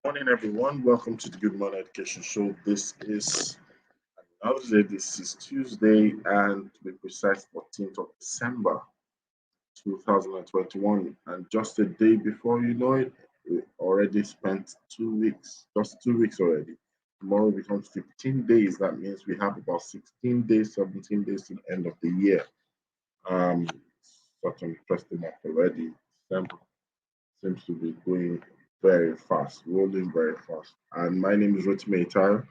Morning, everyone. Welcome to the Good Morning Education Show. This is another day. This is Tuesday, and to be precise, 14th of December, 2021. And just a day before you know it, we already spent 2 weeks, just 2 weeks already. Tomorrow becomes 15 days. That means we have about 16 days, 17 days to the end of the year. Um, Such an interesting month already. December seems to be going very fast, rolling very fast. And my name is Rotimi Itaro.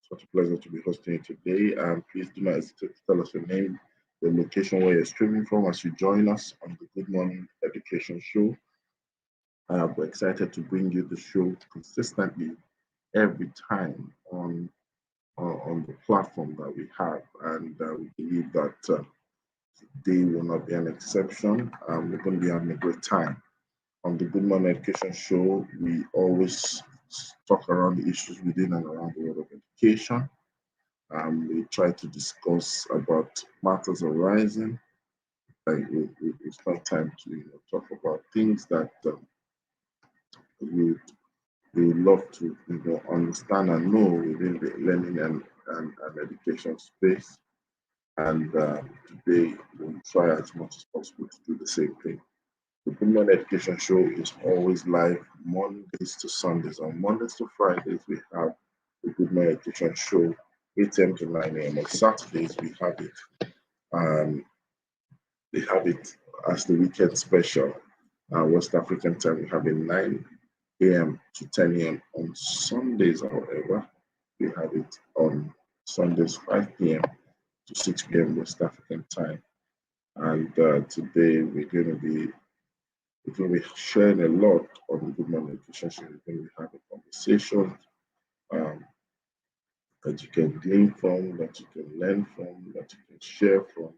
Such a pleasure to be hosting you today. And please do not hesitate to tell us your name, the location where you're streaming from as you join us on the Good Morning Education Show. We're excited to bring you the show consistently every time on the platform that we have. And we believe that today will not be an exception. We're going to be having a great time. On the Good Morning Education Show, we always talk around the issues within and around the world of education. We try to discuss about matters arising. Like we spend time to talk about things that we we would love to understand and know within the learning and education space. And today we'll try as much as possible to do the same thing. The Women Education Show is always live Mondays to Sundays. On Mondays to Fridays, we have the Women Education Show, 8 a.m. to 9 a.m. On Saturdays, um, we have it as the weekend special. West African time, we have it 9 a.m. to 10 a.m. On Sundays, however, we have it on Sundays, 5 p.m. to 6 p.m. West African time. And today we're going to be sharing a lot on the Good Morning Education Show. We're going to be having conversations um, that you can glean from, that you can learn from, that you can share from,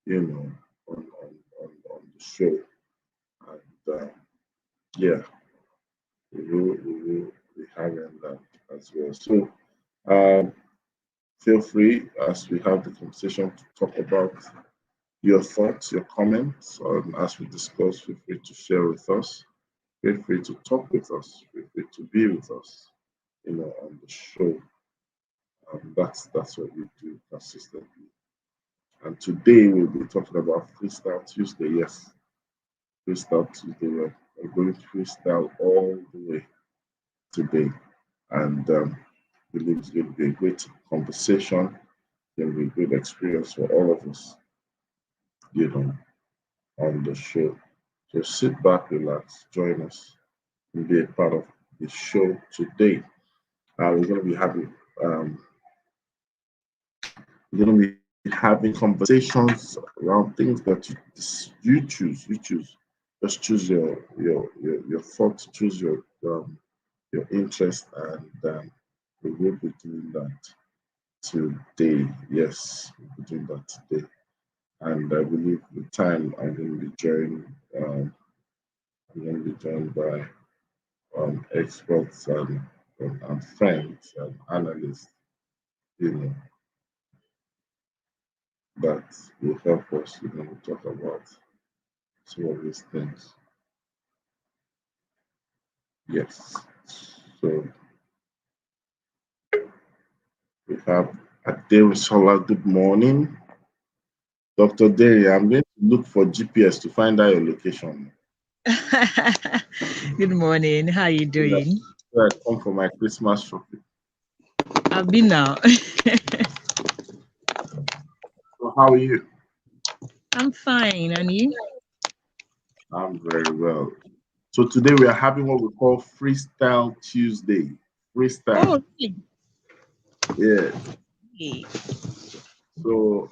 you know, on the show. And yeah, we will be having that as well. So um, feel free as we have the conversation to talk about your thoughts, your comments, as we discuss. Feel free to share with us. Feel free to talk with us. Feel free to be with us, on the show. That's what we do consistently. And today we'll be talking about Freestyle Tuesday. Yes, Freestyle Tuesday. We're going to freestyle all the way today, and believe it's going to be a great conversation. It's going to be a good experience for all of us, you know, on the show. So sit back, relax, join us, and be a part of the show today. We're going to be having we're going to be having conversations around things that you choose. You choose. Just choose your thoughts, choose your interest, and we will be doing that today. Yes, we'll be doing that today. And I believe the time I'm going to be joined by experts and friends and analysts, you know, that will help us, talk about some of these things. Yes. So we have Sola. Good morning. Dr. Derry, I'm going to look for GPS to find out your location. Good morning. How you Yeah, doing? where I come for my Christmas shopping. I've been now. So how are you? I'm fine. And you? I'm very well. So today we are having what we call Freestyle Tuesday. Freestyle. Oh, really? Yeah. So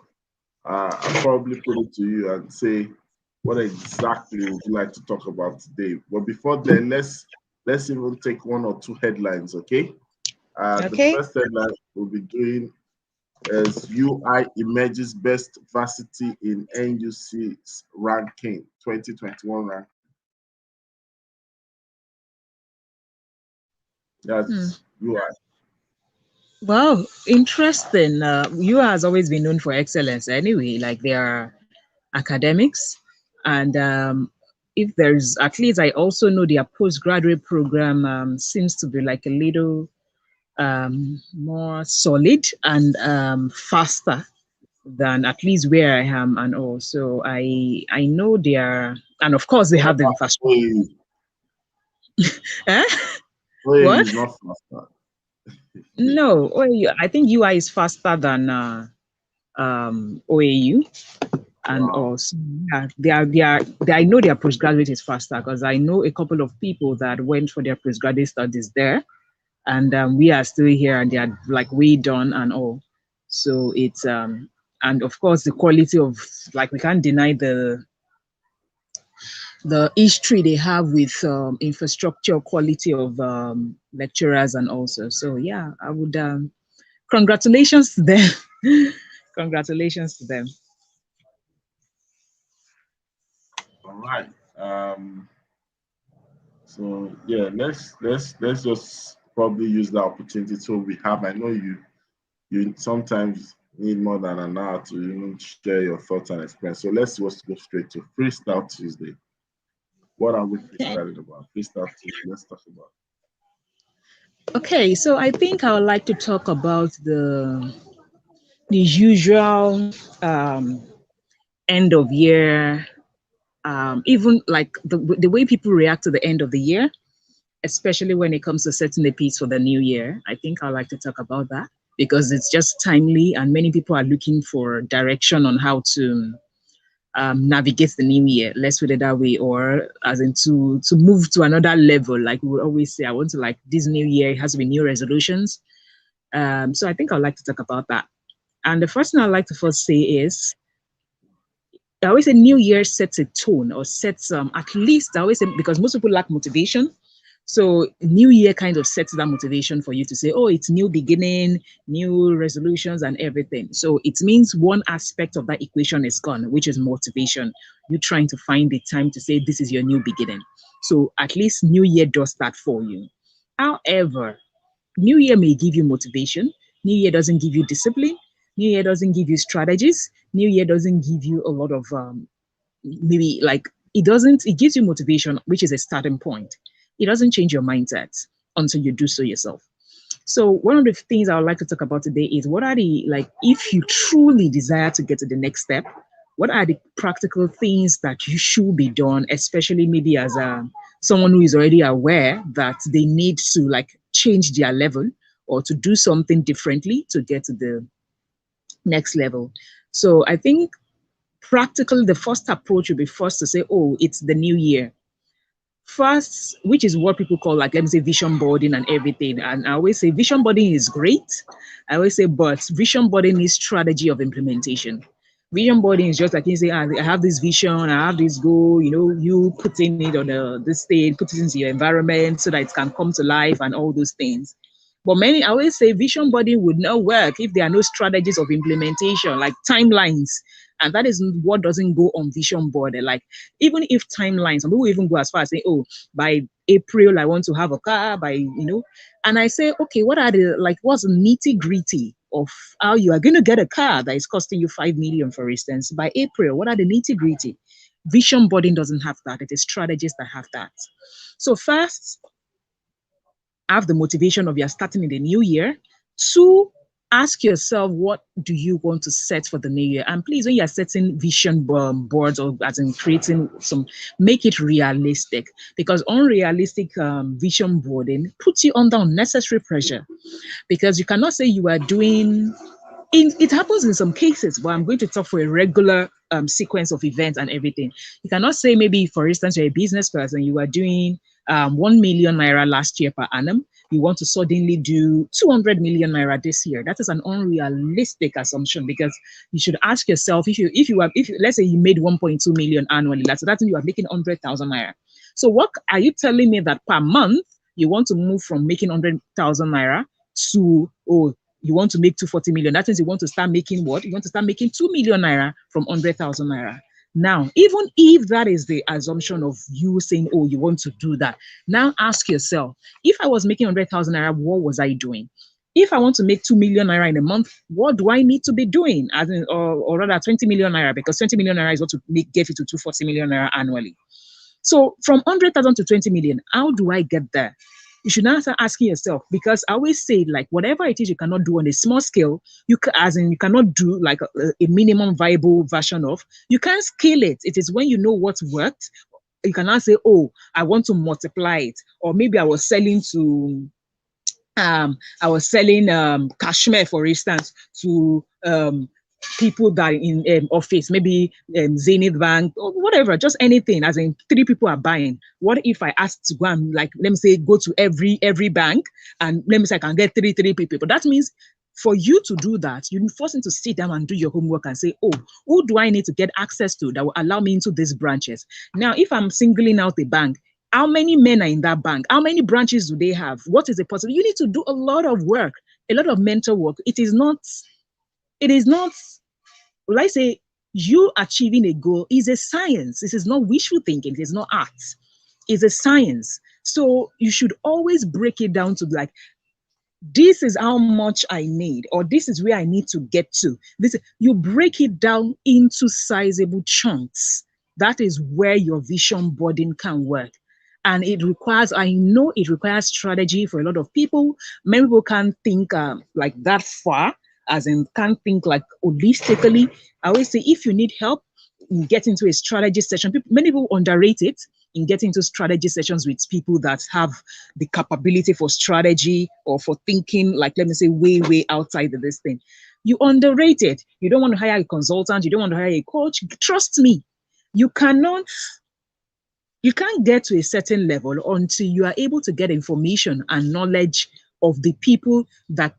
I'll probably put it to you and say, what exactly would you like to talk about today? But before then, let's even take one or two headlines, okay? The Okay. first headline we'll be doing is UI emerges best varsity in NUC's ranking 2021 ranking. Hmm. That's UI. Wow, interesting. You has always been known for excellence anyway. Like their academics, and if there's, at least I also know their postgraduate program seems to be like a little more solid and faster than at least where I am and all. So I know they are, and of course they What have the about infrastructure. OAU? Eh? OAU What? is not faster. No, OAU, I think UI is faster than OAU. And Wow. also, yeah, I know their postgraduate is faster because I know a couple of people that went for their postgraduate studies there, and we are still here, and they are like way done and all. So it's and of course the quality of, like, we can't deny the history they have with infrastructure, quality of lecturers, and also. So yeah, I would congratulations to them. Congratulations to them. All right. So yeah, let's just probably use the opportunity so we have. I know you sometimes need more than an hour to even share your thoughts and experience. So let's just go straight to Freestyle Tuesday. What are we freestyling about? Freestyle Tuesday. Let's talk about. Okay, so I think I would like to talk about the usual end of year, even like the way people react to the end of the year, especially when it comes to setting the piece for the new year. I think I'd like to talk about that because it's just timely and many people are looking for direction on how to navigate the new year. Let's put it that way, or as in to move to another level. Like we would always say, I want to, like, this new year it has to be new resolutions. So I think I'd like to talk about that. And the first thing I'd like to first say is, I always say New Year sets a tone or sets at least, I always say, because most people lack motivation. So New Year kind of sets that motivation for you to say, oh, it's new beginning, new resolutions and everything. So it means one aspect of that equation is gone, which is motivation. You trying to find the time to say this is your new beginning. So at least New Year does that for you. However, New Year may give you motivation. New Year doesn't give you discipline. New Year doesn't give you strategies. New Year doesn't give you a lot of maybe, like, it doesn't, it gives you motivation, which is a starting point. It doesn't change your mindset until you do so yourself. So one of the things I would like to talk about today is, what are the, like, if you truly desire to get to the next step, what are the practical things that you should be done, especially maybe as someone who is already aware that they need to, like, change their level or to do something differently to get to the next level. So I think practically the first approach would be first to say, oh, it's the new year. First, which is what people call, like, let me say, vision boarding and everything. And I always say vision boarding is great. I always say, but vision boarding is strategy of implementation. Vision boarding is just like you say, "Ah, I have this vision, I have this goal, you putting it on this state, put it into your environment so that it can come to life and all those things. But many, I always say, vision boarding would not work if there are no strategies of implementation, like timelines. And that is what doesn't go on vision board. Like, even if timelines, some people even go as far as saying, oh, by April, I want to have a car, and I say, okay, what are the, like, what's the nitty gritty of how you are going to get a car that is costing you 5 million, for instance, by April? What are the nitty gritty? Vision boarding doesn't have that. It is strategies that have that. So first, have the motivation of you're starting in the new year. Two, ask yourself, what do you want to set for the new year? And please, when you're setting vision boards, or as in creating some, make it realistic, because unrealistic vision boarding puts you under unnecessary pressure, because you cannot say you are doing, it happens in some cases, but I'm going to talk for a regular sequence of events and everything. You cannot say, maybe, for instance, you're a business person, you are doing 1 million naira last year per annum. You want to suddenly do 200 million naira this year. That is an unrealistic assumption, because you should ask yourself, if let's say you made 1.2 million annually, that means you are making 100,000 naira. So what are you telling me, that per month you want to move from making 100,000 naira to, oh, you want to make 240 million? That means you want to start making what? You want to start making 2 million naira from 100,000 naira. Now, even if that is the assumption of you saying, oh, you want to do that, now ask yourself, if I was making 100,000 naira, what was I doing? If I want to make 2 million naira in a month, what do I need to be doing? As in, or rather 20 million naira, because 20 million naira is what to make, get it to 240 million naira annually. So from 100,000 to 20 million, how do I get there? You should now start asking yourself, because I always say, like, whatever it is you cannot do on a small scale, as in you cannot do like a minimum viable version of, you can't scale it. It is when you know what worked, you can now say, oh, I want to multiply it. Or maybe I was selling cashmere, for instance, to people that in office, maybe Zenith Bank or whatever, just anything. As in, three people are buying. What if I asked to go and, like, let me say, go to every bank, and let me say I can get three people? But that means for you to do that, you first need to sit down and do your homework and say, oh, who do I need to get access to that will allow me into these branches? Now, if I'm singling out a bank, how many men are in that bank? How many branches do they have? What is the possible? You need to do a lot of work, a lot of mental work. It is not, will I say, you achieving a goal is a science. This is not wishful thinking. It is not art. It's a science. So you should always break it down to, like, this is how much I need, or this is where I need to get to. You break it down into sizable chunks. That is where your vision boarding can work. And I know it requires strategy for a lot of people. Many people can't think like that far, as in can't think like holistically. I always say, if you need help in getting into a strategy session, many people underrate it in getting into strategy sessions with people that have the capability for strategy or for thinking, like, let me say, way outside of this thing. You underrate it. You don't want to hire a consultant. You don't want to hire a coach. Trust me, you can't get to a certain level until you are able to get information and knowledge of the people that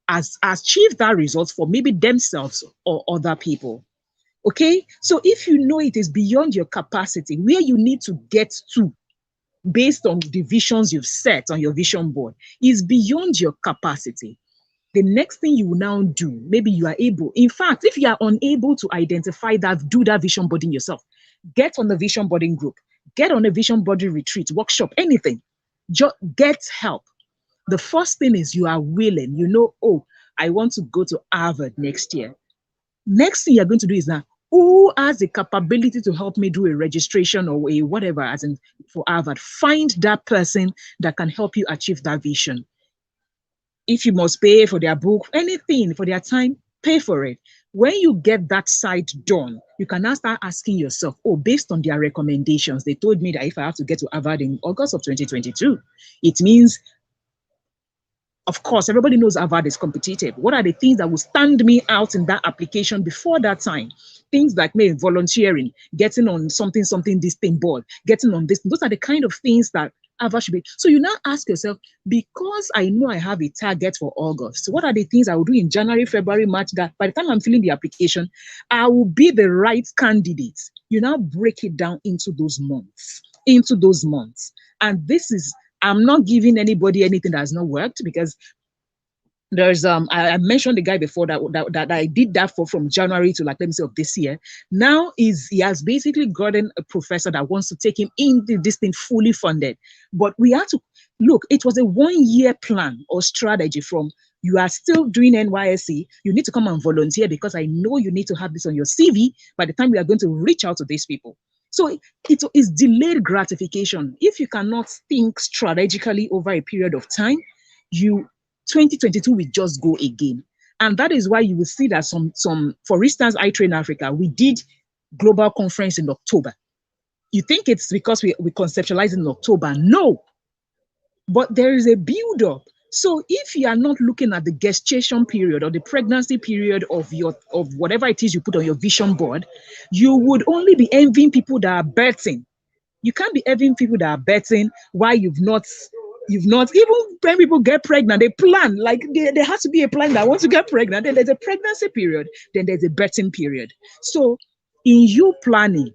has achieved that result for maybe themselves or other people. Okay, so if you know it is beyond your capacity, where you need to get to based on the visions you've set on your vision board is beyond your capacity, the next thing you will now do, maybe you are able, in fact, if you are unable to identify that, do that vision boarding yourself, get on the vision boarding group, get on a vision boarding retreat, workshop, anything, just get help. The first thing is you are willing, oh, I want to go to Harvard next year. Next thing you're going to do is now, who has the capability to help me do a registration or a whatever, as in for Harvard? Find that person that can help you achieve that vision. If you must pay for their book, anything, for their time, pay for it. When you get that side done, you can now start asking yourself, oh, based on their recommendations, they told me that if I have to get to Harvard in August of 2022, it means, of course, everybody knows Harvard is competitive. What are the things that will stand me out in that application before that time? Things like maybe volunteering, getting on something, this thing board, getting on this. Those are the kind of things that Harvard should be. So you now ask yourself, because I know I have a target for August, what are the things I will do in January, February, March, that by the time I'm filling the application, I will be the right candidate? You now break it down into those months. And this is, I'm not giving anybody anything that has not worked, because there's I mentioned the guy before that I did that for from January to, like, let me say, of this year. Now he has basically gotten a professor that wants to take him into this thing fully funded. But we have to look, it was a 1-year plan or strategy from, you are still doing NYSC, you need to come and volunteer because I know you need to have this on your CV by the time we are going to reach out to these people. So it is delayed gratification. If you cannot think strategically over a period of time, 2022 will just go again. And that is why you will see that some, for instance, I Train Africa, we did global conference in October. You think it's because we conceptualized in October? No, but there is a build up. So if you are not looking at the gestation period or the pregnancy period of whatever it is you put on your vision board, you would only be envying people that are birthing. You can't be envying people that are birthing while you've not, even when people get pregnant, they plan, like there has to be a plan that wants to get pregnant. Then there's a pregnancy period, then there's a birthing period. So in you planning,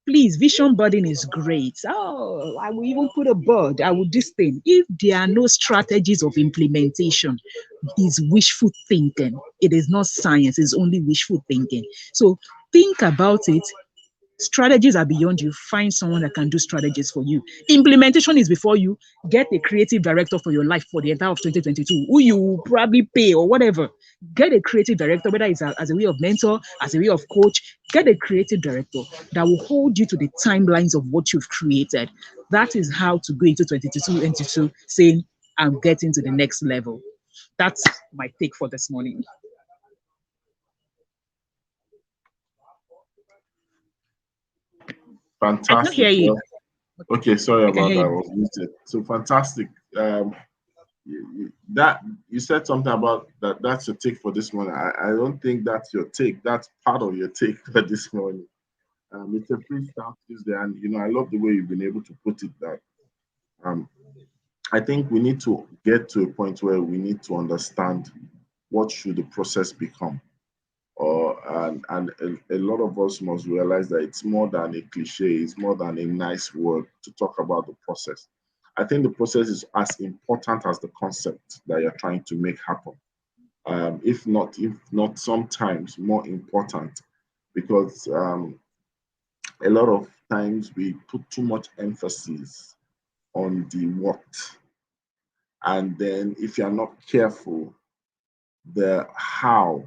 please, vision boarding is great. Oh, I will even put a board. I will this thing. If there are no strategies of implementation, it's wishful thinking. It is not science. It's only wishful thinking. So think about it. Strategies are beyond you. Find someone that can do strategies for you. Implementation is before you. Get a creative director for your life for the entire of 2022, who you will probably pay or whatever. Get a creative director, whether it's as a way of mentor, as a way of coach. Get a creative director that will hold you to the timelines of what you've created. That is how to go into 2022 saying, I'm getting to the next level. That's my take for this morning. I cannot Fantastic. hear you. Well, okay, sorry I can about hear that. I you. was muted. So fantastic. That you said something about that. That's your take for this morning. I don't think that's your take. That's part of your take for this morning. It's a freestyle Tuesday, and I love the way you've been able to put it. That um, I think we need to get to a point where we need to understand what should the process become. And a lot of us must realize that it's more than a cliche, it's more than a nice word to talk about the process. I think the process is as important as the concept that you're trying to make happen. If not sometimes more important, because a lot of times we put too much emphasis on the what, and then if you're not careful, the how,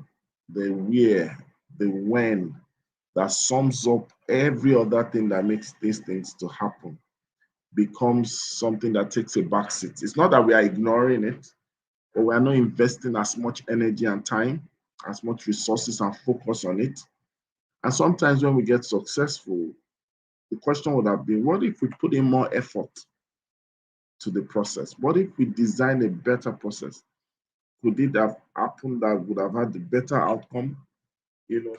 the where, the when, that sums up every other thing that makes these things to happen becomes something that takes a backseat. It's not that we are ignoring it, but we are not investing as much energy and time, as much resources and focus on it. And sometimes when we get successful, the question would have been, what if we put in more effort to the process? What if we design a better process? Could it have happened that would have had the better outcome?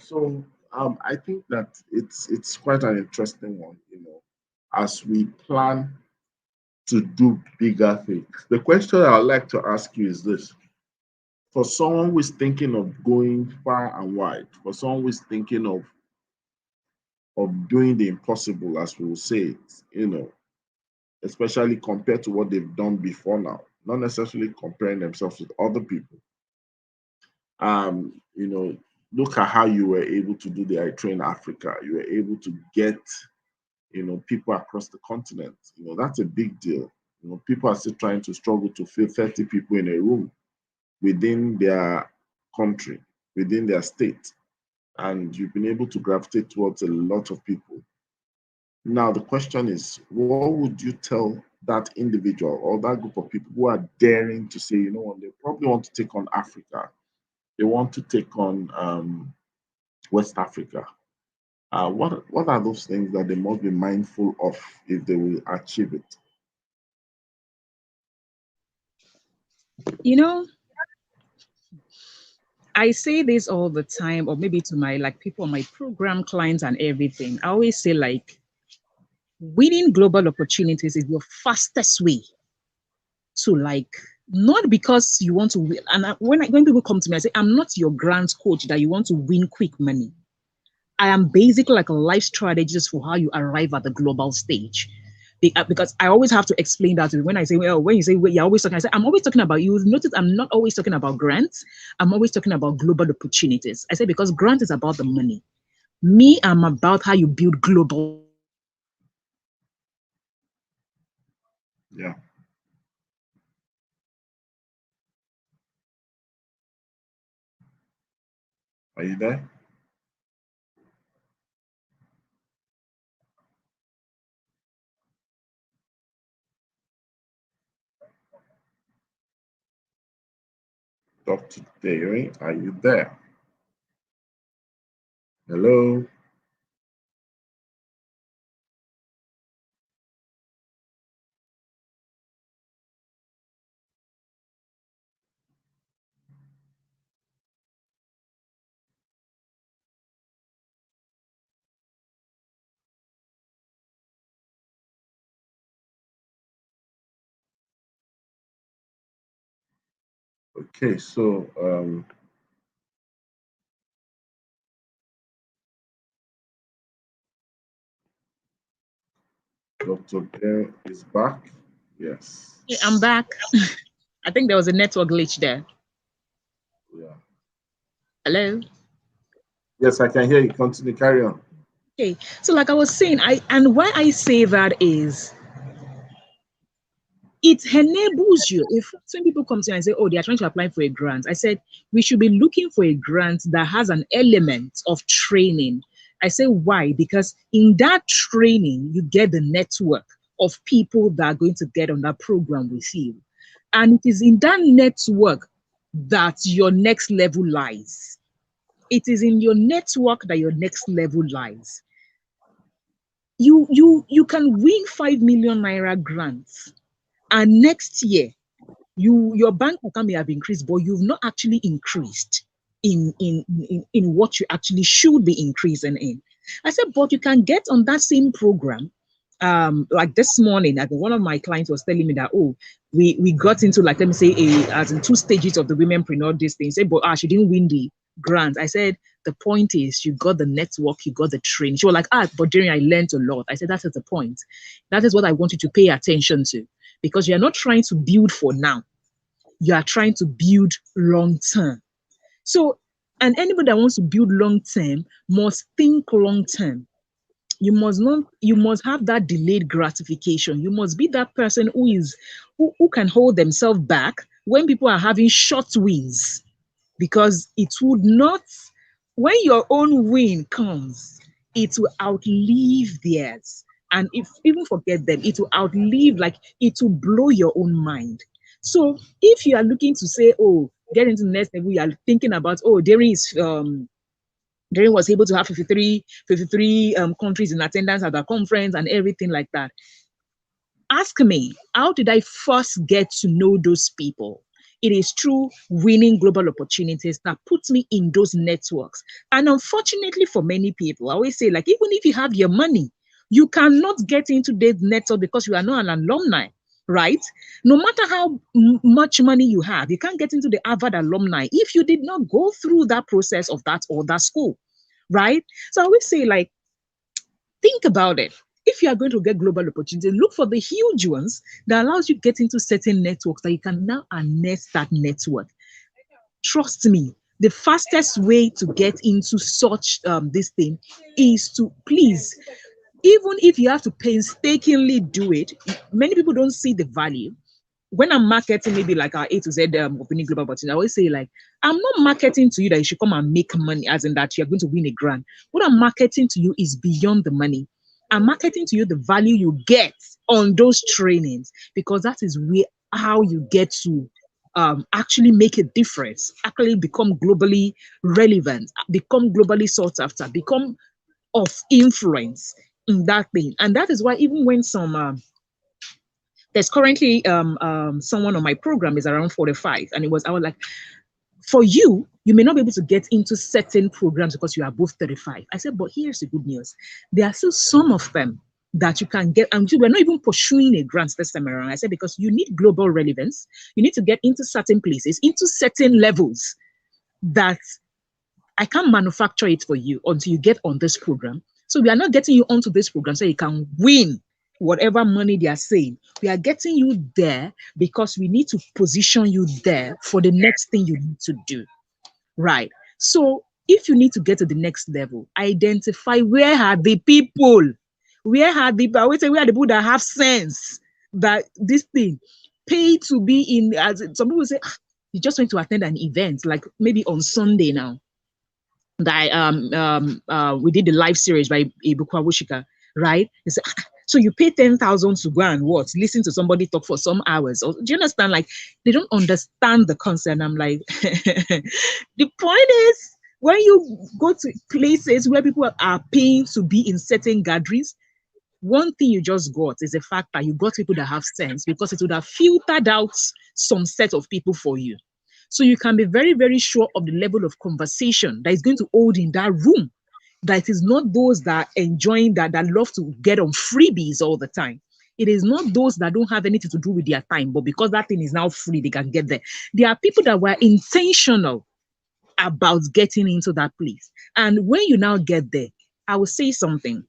So I think that it's quite an interesting one, as we plan to do bigger things. The question I'd like to ask you is this: for someone who is thinking of going far and wide, for someone who is thinking of doing the impossible, as we will say it, especially compared to what they've done before now, not necessarily comparing themselves with other people. Um, you know, Look at how you were able to do the I Train Africa. You were able to get, people across the continent. That's a big deal. People are still trying to struggle to fill 30 people in a room within their country, within their state. And you've been able to gravitate towards a lot of people. Now, the question is, what would you tell that individual or that group of people who are daring to say, what, they probably want to take on Africa, they want to take on West Africa? What are those things that they must be mindful of if they will achieve it? You know, I say this all the time, or maybe to my like people on my program, clients, and everything. I always say like winning global opportunities is your fastest way to like not because you want to win. And when people come to me, I say I'm not your grant coach that you want to win quick money. I am basically like a life strategist for how you arrive at the global stage. Because I always have to explain that when I say, well, when you say well, you're always talking, I say, I'm always talking about you. Notice I'm not always talking about grants. I'm always talking about global opportunities. I say, because grant is about the money. Me, I'm about how you build global. Yeah. Are you there? Dr. Theory, are you there? Hello? Okay, so Dr. Theory is back. Yes. I'm back. I think there was a network glitch there. Yeah. Hello. Yes, I can hear you. Continue. Carry on. Okay. So like I was saying, and why I say that is it enables you. If some people come to you and say, oh, they are trying to apply for a grant, I said, we should be looking for a grant that has an element of training. I say, why? Because in that training, you get the network of people that are going to get on that program with you. And it is in that network that your next level lies. It is in your network that your next level lies. You can win 5 million naira grants, and next year your bank account may have increased, but you've not actually increased in what you actually should be increasing in. I said, but you can get on that same program. Like this morning, I think one of my clients was telling me that, oh, we got into, like, let me say, as in 2 stages of the womenpreneur this thing. Say, but she didn't win the grant. I said, the point is you got the network, you got the training. She was like, but Jerry, I learned a lot. I said, that is the point. That is what I want you to pay attention to, because you're not trying to build for now. You are trying to build long term. So, and anybody that wants to build long term must think long term. You must have that delayed gratification. You must be that person who can hold themselves back when people are having short wins, because it would not, when your own win comes, it will outlive theirs. And if even forget them, it will outlive, like it will blow your own mind. So if you are looking to say, oh, get into the next level, you are thinking about, oh, Darren was able to have 53 countries in attendance at the conference and everything like that. Ask me, how did I first get to know those people? It is through winning global opportunities that puts me in those networks. And unfortunately for many people, I always say, like, even if you have your money, you cannot get into this network because you are not an alumni, right? No matter how much money you have, you can't get into the Harvard alumni if you did not go through that process of that or that school, right? So I always say, like, think about it. If you are going to get global opportunity, look for the huge ones that allows you to get into certain networks that you can now harness that network. Trust me, the fastest way to get into such this thing is to, please, even if you have to painstakingly do it, many people don't see the value. When I'm marketing, maybe like our A to Z opening global opportunity, I always say, like, I'm not marketing to you that you should come and make money, as in that you're going to win a grant. What I'm marketing to you is beyond the money. I'm marketing to you the value you get on those trainings, because that is where how you get to actually make a difference, actually become globally relevant, become globally sought after, become of influence in that thing. And that is why even when there's currently someone on my program is around 45, and I was like, for you, you may not be able to get into certain programs because you are both 35. I said, but here's the good news. There are still some of them that you can get, and we're not even pursuing a grant this time around. I said, because you need global relevance, you need to get into certain places, into certain levels that I can't manufacture it for you until you get on this program. So we are not getting you onto this program so you can win whatever money they are saying. We are getting you there because we need to position you there for the next thing you need to do. Right. So if you need to get to the next level, identify where are the people. Where are the people? I always say, where are the people that have sense that this thing pay to be in? As some people say, you just went to attend an event, like maybe on Sunday now. That we did the live series by Ibukwa Wushika, right? It's, so you pay 10,000 to go and what? Listen to somebody talk for some hours. Or, do you understand? Like, they don't understand the concept. I'm like, the point is, when you go to places where people are paying to be in certain gatherings, one thing you just got is the fact that you got people that have sense, because it would have filtered out some set of people for you. So you can be very, very sure of the level of conversation that is going to hold in that room. That it is not those that are enjoying that love to get on freebies all the time. It is not those that don't have anything to do with their time, but because that thing is now free, they can get there. There are people that were intentional about getting into that place. And when you now get there, I will say something.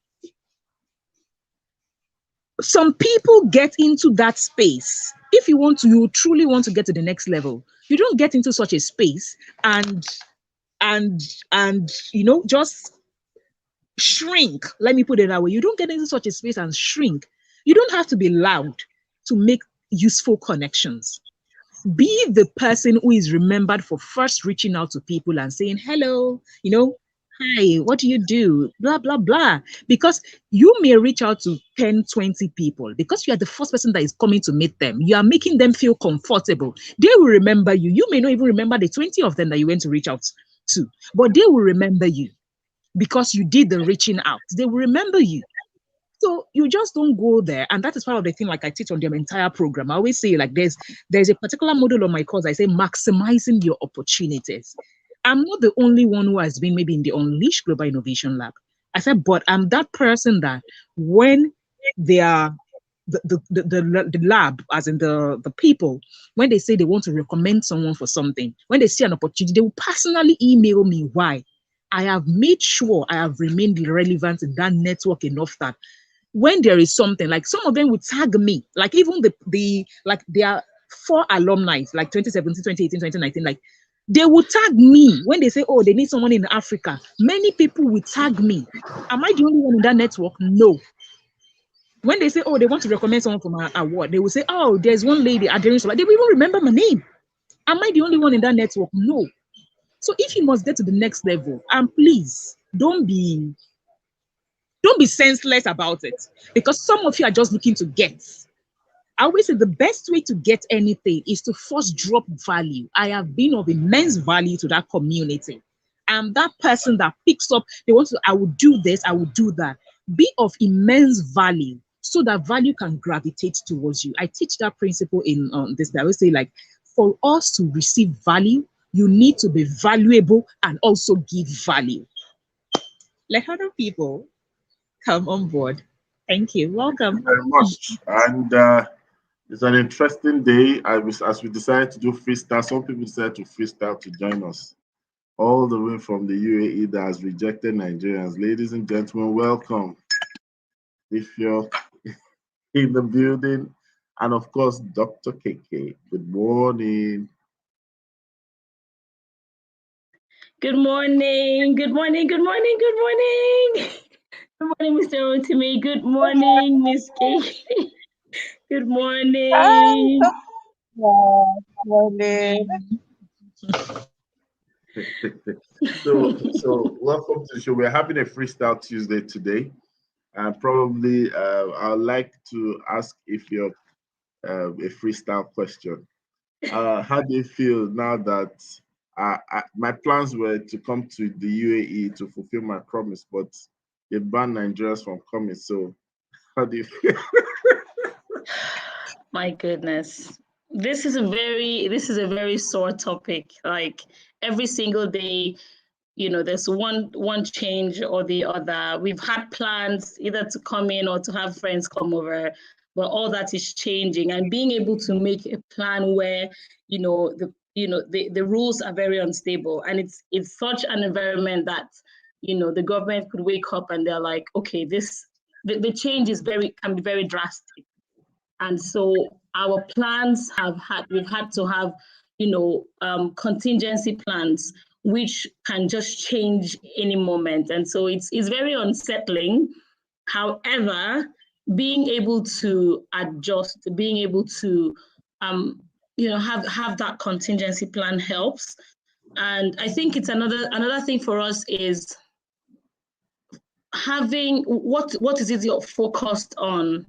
Some people get into that space. If you truly want to get to the next level, you don't get into such a space and just shrink. Let me put it that way. You don't get into such a space and shrink. You don't have to be loud to make useful connections. Be the person who is remembered for first reaching out to people and saying, hello, hi, what do you do? Blah, blah, blah. Because you may reach out to 10, 20 people because you are the first person that is coming to meet them. You are making them feel comfortable. They will remember you. You may not even remember the 20 of them that you went to reach out to, but they will remember you because you did the reaching out. They will remember you. So you just don't go there. And that is part of the thing, like I teach on the entire program. I always say, like, there's a particular model on my course. I say maximizing your opportunities. I'm not the only one who has been maybe in the Unleash Global Innovation Lab. I said, but I'm that person that when they are the lab, as in the people, when they say they want to recommend someone for something, when they see an opportunity, they will personally email me why. I have made sure I have remained relevant in that network enough that when there is something, like some of them would tag me, like even the like there are 4 alumni, like 2017, 2018, 2019, like they would tag me when they say, oh, they need someone in Africa. Many people will tag me. Am I the only one in that network? No. When they say, oh, they want to recommend someone for my award, they will say, oh, there's one lady, Adrian Sola. They will even remember my name. Am I the only one in that network? No. So if you must get to the next level, and please don't be senseless about it, because some of you are just looking to get. I always say the best way to get anything is to first drop value. I have been of immense value to that community. I'm that person that picks up, I will do this, I will do that. Be of immense value so that value can gravitate towards you. I teach that principle in this. I always say, like, for us to receive value, you need to be valuable and also give value. Let other people come on board. Thank you. Thank you Welcome. very much. And it's an interesting day. As we decided to do freestyle, some people decided to freestyle to join us all the way from the UAE that has rejected Nigerians. Ladies and gentlemen, welcome. If you're in the building, and of course, Dr. KK. Good morning. Good morning. Good morning. Good morning. Good morning. Good morning, Mr. Otime. Good morning, Miss Kay. Good morning. Morning. So welcome to the show. We're having a Freestyle Tuesday today, and probably I'd like to ask if you're a freestyle question. How do you feel now that my plans were to come to the UAE to fulfill my promise, but they banned Nigerians from coming? So how do you feel? My goodness. This is a very sore topic. Like every single day, there's one change or the other. We've had plans either to come in or to have friends come over, but all that is changing. And being able to make a plan where the rules are very unstable, and it's such an environment that the government could wake up and they're like, okay, the change can be very drastic. And so our plans we've had to have contingency plans which can just change any moment. And so it's very unsettling. However, being able to adjust, being able to have that contingency plan helps. And I think it's another thing for us is having what is it you're focused on.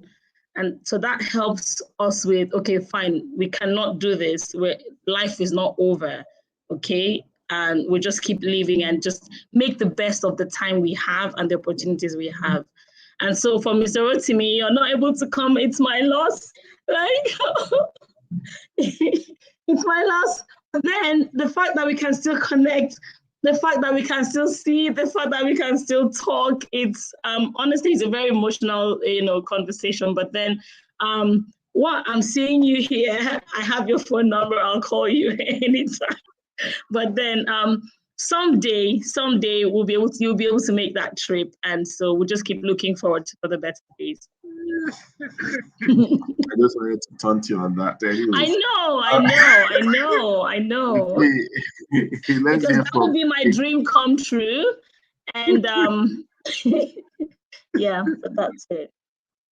And so that helps us with, okay, fine, we cannot do this. Life is not over, okay? And we just keep living and just make the best of the time we have and the opportunities we have. And so for Mr. Rotimi, you're not able to come, it's my loss. It's my loss. But then the fact that we can still connect, the fact that we can still see, the fact that we can still talk, it's honestly, it's a very emotional, conversation. But then what I'm seeing you here, I have your phone number, I'll call you anytime. But then someday you'll be able to make that trip. And so we'll just keep looking forward for the better days. I just wanted to taunt you on that. I know. Because that would be my dream come true. And yeah, but that's it.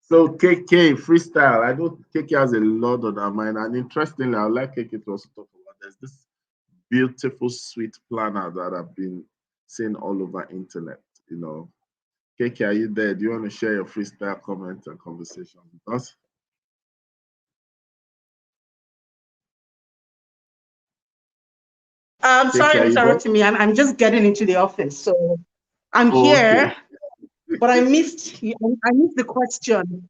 So KK freestyle. I know KK has a lot on her mind, and interestingly, I would like KK to also talk about. There's this beautiful, sweet planner that I've been seeing all over internet. You know, KK, are you there? Do you want to share your freestyle comment and conversation with us? KK, Sorry, are you Mr. there? Rotimi, I'm just getting into the office, so I'm Oh, okay. here, but I missed the question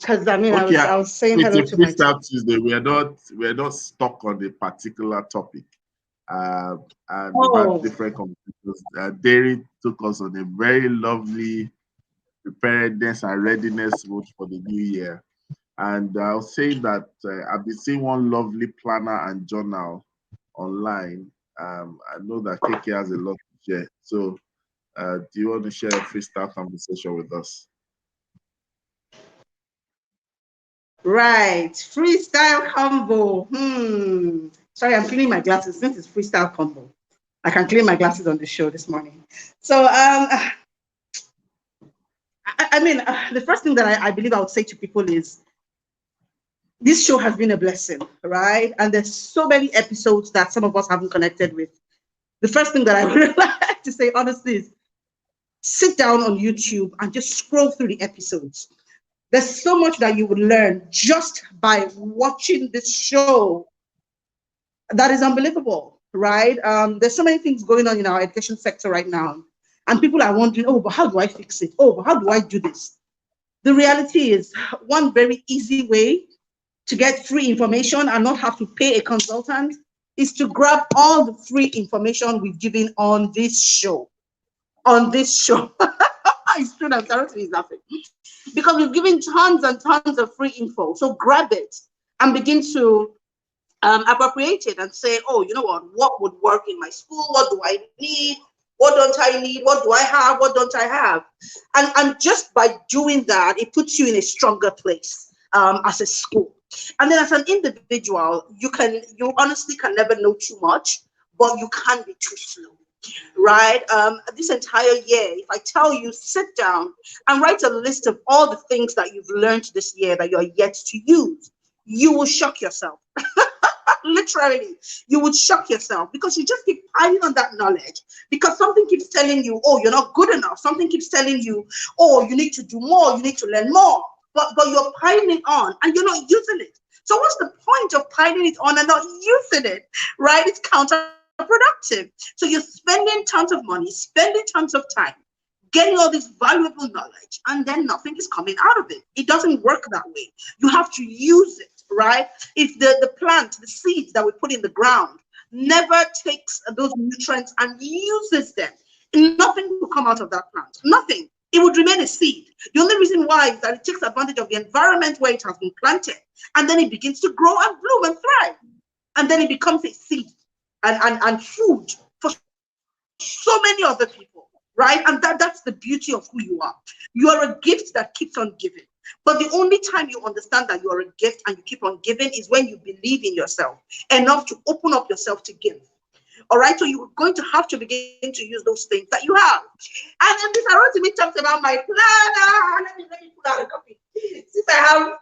because I mean Okay, I was saying it's hello a to my team. freestyle Tuesday. We're not stuck on a particular topic, uh, and we've had Oh, different conversations. Derry took us on a very lovely preparedness and readiness mode for the new year, and I'll say that I've been seeing one lovely planner and journal online. I know that KK has a lot to share. So, do you want to share a freestyle conversation with us? right. Freestyle combo. Sorry, I'm cleaning my glasses since it's freestyle combo. I can clean my glasses on the show this morning. So I mean, the first thing that I believe I would say to people is this show has been a blessing, right? And there's so many episodes that some of us haven't connected with. The first thing that I would like to say, honestly, is sit down on YouTube and just scroll through the episodes. There's so much that you would learn just by watching this show that is unbelievable, right? There's so many things going on in our education sector right now. And people are wondering, oh, but how do I fix it? Oh, but how do I do this? The reality is one very easy way to get free information and not have to pay a consultant is to grab all the free information we've given on this show. On this show. It's true that Dorothy is laughing. Because we've given tons and tons of free info. So grab it and begin to appropriate it and say, oh, you know what would work in my school? What do I need? What don't I need? What do I have? What don't I have? And just by doing that, it puts you in a stronger place as a school. And then as an individual, you honestly can never know too much, but you can be too slow. Right? This entire year, if I tell you, sit down and write a list of all the things that you've learned this year that you're yet to use, you will shock yourself. Literally, you would shock yourself because you just keep piling on that knowledge because something keeps telling you, oh, you're not good enough. Something keeps telling you, oh, you need to do more, you need to learn more. But you're piling on and you're not using it. So what's the point of piling it on and not using it? Right? It's counterproductive. So you're spending tons of money, spending tons of time, getting all this valuable knowledge, and then nothing is coming out of it. It doesn't work that way. You have to use it, right? If the plant, the seeds that we put in the ground, never takes those nutrients and uses them, nothing will come out of that plant. Nothing. It would remain a seed. The only reason why is that it takes advantage of the environment where it has been planted, and then it begins to grow and bloom and thrive. And then it becomes a seed and food for so many other people, right? And that's the beauty of who you are. You are a gift that keeps on giving. But the only time you understand that you are a gift and you keep on giving is when you believe in yourself enough to open up yourself to give. All right, so you're going to have to begin to use those things that you have. And then Mr. Rotimi talks about my planner. Let me put out a copy. Since I have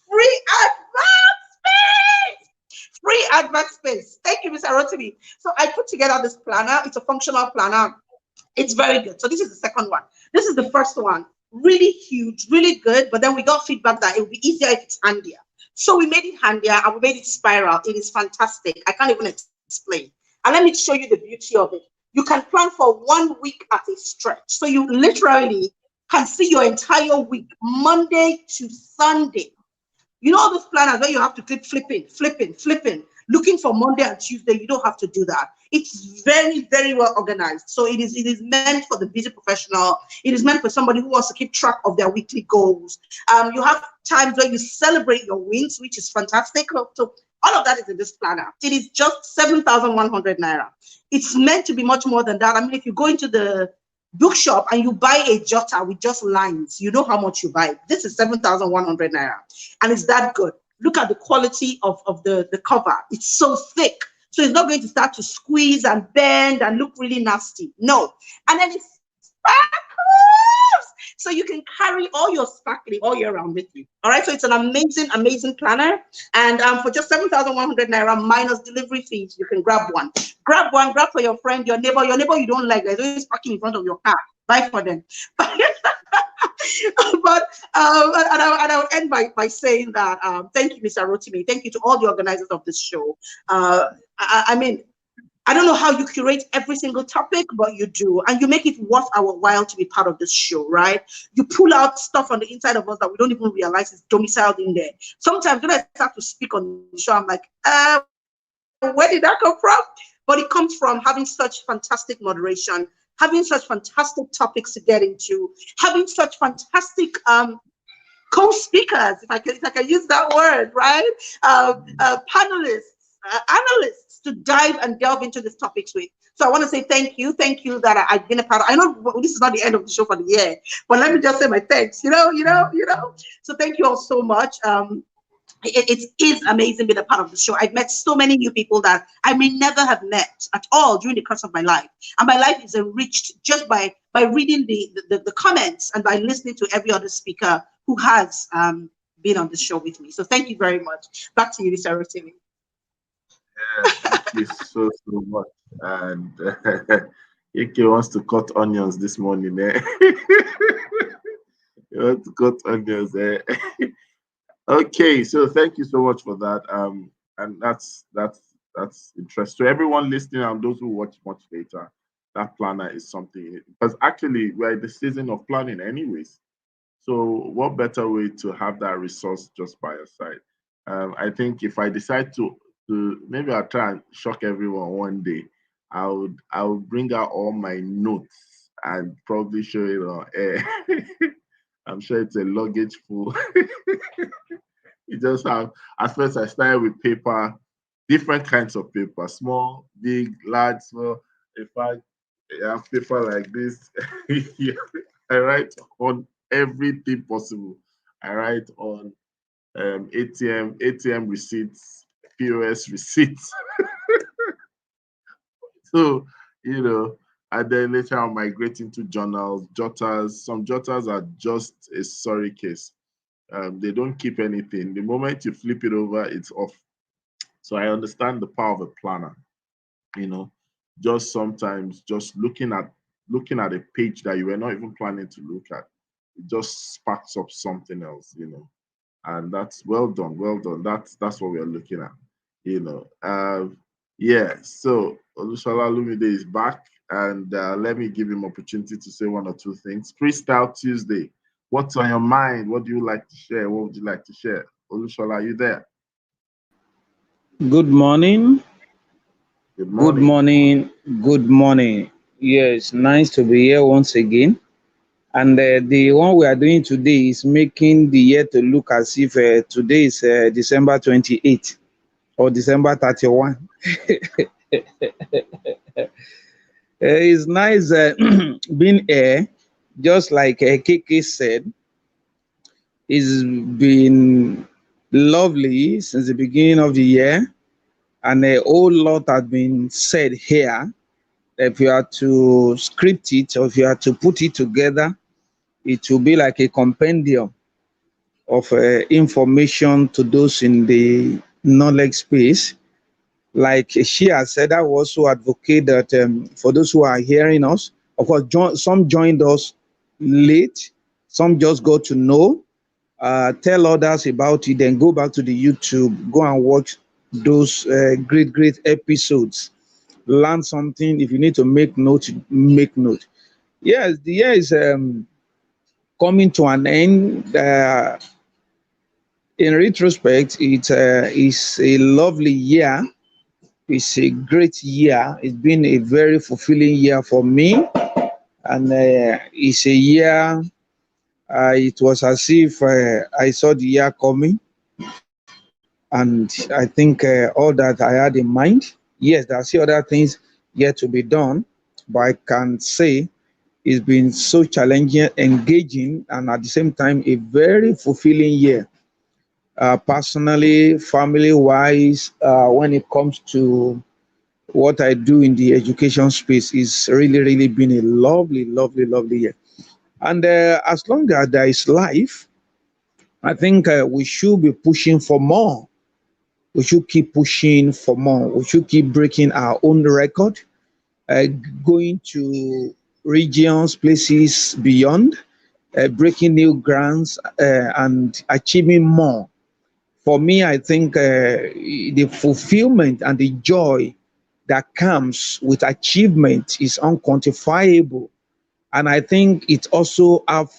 free advance space. Free advance space. Thank you, Mr. Rotimi. So I put together this planner. It's a functional planner. It's very good. So this is the second one. This is the first one. Really huge, really good. But then we got feedback that it would be easier if it's handier. So we made it handier and we made it spiral. It is fantastic. I can't even explain. And let me show you the beauty of it. You can plan for 1 week at a stretch. So you literally can see your entire week, Monday to Sunday. You know all those planners where you have to keep flipping, looking for Monday and Tuesday. You don't have to do that. It's very, very well organized. So it is meant for the busy professional. It is meant for somebody who wants to keep track of their weekly goals. You have times where you celebrate your wins, which is fantastic. So all of that is in this planner. It is just 7,100 naira. It's meant to be much more than that. I mean, if you go into the bookshop and you buy a jotter with just lines, you know how much you buy. This is 7,100 naira. And it's that good. Look at the quality of the cover. It's so thick. So it's not going to start to squeeze and bend and look really nasty. No. And then it sparkles. So you can carry all your sparkling all year round with you. All right. So it's an amazing, amazing planner. And for just 7,100 naira minus delivery fees, you can grab one. Grab one, grab for your friend, your neighbor you don't like. There's always parking in front of your car. Buy for them. But I would end by saying that thank you, Mr. Rotimi. Thank you to all the organizers of this show. I mean, I don't know how you curate every single topic, but you do. And you make it worth our while to be part of this show, right? You pull out stuff on the inside of us that we don't even realize is domiciled in there. Sometimes when I start to speak on the show, I'm like, where did that come from? But it comes from having such fantastic moderation, having such fantastic topics to get into, having such fantastic co-speakers, if I can use that word, right? Panelists, analysts to dive and delve into these topics with. So I want to say thank you that I've been a part of. I know this is not the end of the show for the year, but let me just say my thanks. You know. So thank you all so much. It is amazing being a part of the show. I've met so many new people that I may never have met at all during the course of my life, and my life is enriched just by reading the comments and by listening to every other speaker who has been on the show with me. So thank you very much. Back to you, Mr. Rotimi. Yeah, thank you so much. And Ike wants to cut onions this morning. Eh? He wants to cut onions. Eh? Okay, so thank you so much for that. And that's interesting. So everyone listening and those who watch much later, that planner is something, because actually we're in the season of planning anyways. So what better way to have that resource just by your side? I think if I decide to maybe I'll try and shock everyone one day. I would bring out all my notes and probably show it on air. I'm sure it's a luggage full. You just have, at first I started with paper, different kinds of paper, small, big, large, small. In fact, I have paper like this. I write on everything possible. I write on ATM receipts, POS receipts. So, and then later I'll migrate into journals, jotters. Some jotters are just a sorry case. They don't keep anything. The moment you flip it over, it's off. So I understand the power of a planner. Just sometimes just looking at a page that you were not even planning to look at, it just sparks up something else, and that's well done. That's what we're looking at, yeah. So Olushola Lumide is back, and let me give him opportunity to say one or two things. Freestyle Tuesday. What's on your mind? What do you like to share? What would you like to share? Olushola, are you there? Good morning. Good morning. Good morning. Good morning. Yes, nice to be here once again. And the one we are doing today is making the year to look as if today is December 28th or December 31. It's nice being here, just like KK said. It's been lovely since the beginning of the year, and a whole lot has been said here. If you are to script it or if you are to put it together, it will be like a compendium of information to those in the knowledge space. Like she has said, I also advocate that for those who are hearing us, of course, some joined us late, some just got to know, tell others about it, then go back to the YouTube, go and watch those great episodes. Learn something. If you need to make note, make note. Yes, the year is coming to an end. In retrospect, it is a lovely year. It's a great year. It's been a very fulfilling year for me, and it's a year. It was as if I saw the year coming, and I think all that I had in mind. Yes, there are still other things yet to be done, but I can say it's been so challenging, engaging, and at the same time a very fulfilling year. Personally, family-wise, when it comes to what I do in the education space, is really been a lovely year. And as long as there is life, I think we should be pushing for more. We should keep pushing for more. We should keep breaking our own record, uh, going to regions, places beyond, breaking new grounds, and achieving more. For me, I think the fulfillment and the joy that comes with achievement is unquantifiable. And I think it also have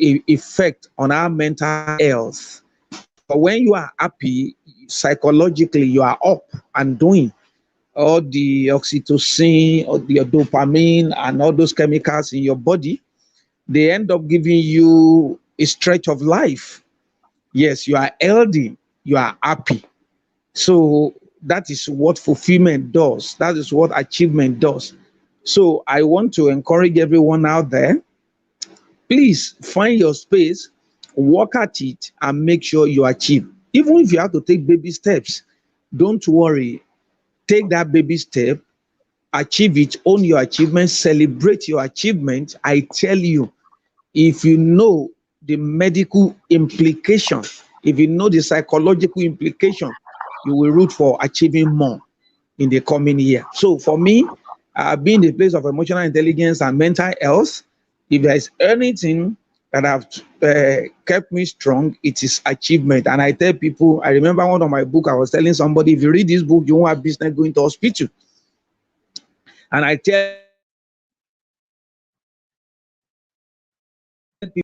a effect on our mental health. But when you are happy, psychologically, you are up and doing all the oxytocin or the dopamine and all those chemicals in your body, they end up giving you a stretch of life. Yes, you are healthy, you are happy. So that is what fulfillment does. That is what achievement does. So I want to encourage everyone out there, please find your space, work at it, and make sure you achieve. Even if you have to take baby steps, don't worry. Take that baby step, achieve it, own your achievement, celebrate your achievement. I tell you, if you know the medical implication, if you know the psychological implication, you will root for achieving more in the coming year. So for me, being the place of emotional intelligence and mental health, if there is anything that have kept me strong, it is achievement. And I tell people, I remember one of my book, I was telling somebody, if you read this book, you won't have business going to hospital. And I tell people,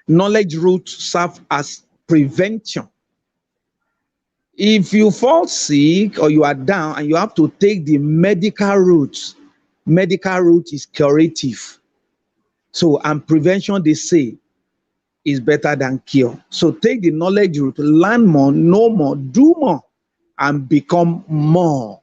knowledge roots serve as prevention. If you fall sick or you are down and you have to take the medical route is curative. So, and prevention, they say, is better than cure. So take the knowledge route, learn more, know more, do more, and become more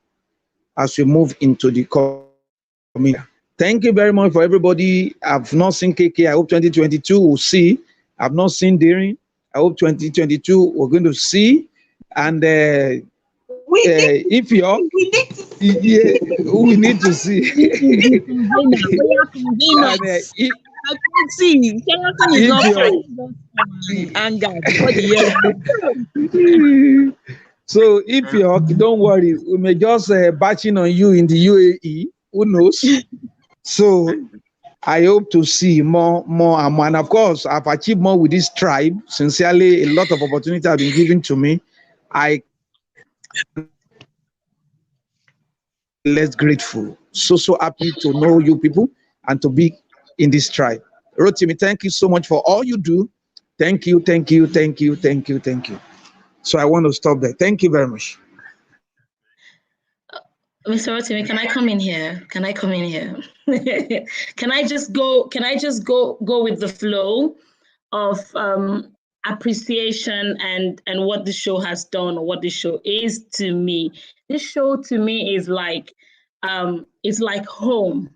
as we move into the coming. Thank you very much for everybody. I've not seen KK. I hope 2022 we'll see. I've not seen Daring. I hope 2022 we're going to see. And if you're, yeah, we need to see. And, if, I can see. Jonathan is not fine. Anger before the year. So if you're, don't worry, we may just batching on you in the UAE. Who knows? So I hope to see more and more. And of course, I've achieved more with this tribe. Sincerely, a lot of opportunity have been given to me. I less grateful. So happy to know you people and to be in this tribe. Rotimi, thank you so much for all you do. Thank you. So I want to stop there. Thank you very much. Mr. Rotimi, can I come in here? Can I just go with the flow of appreciation and what the show has done, or what the show is to me? This show to me is like home.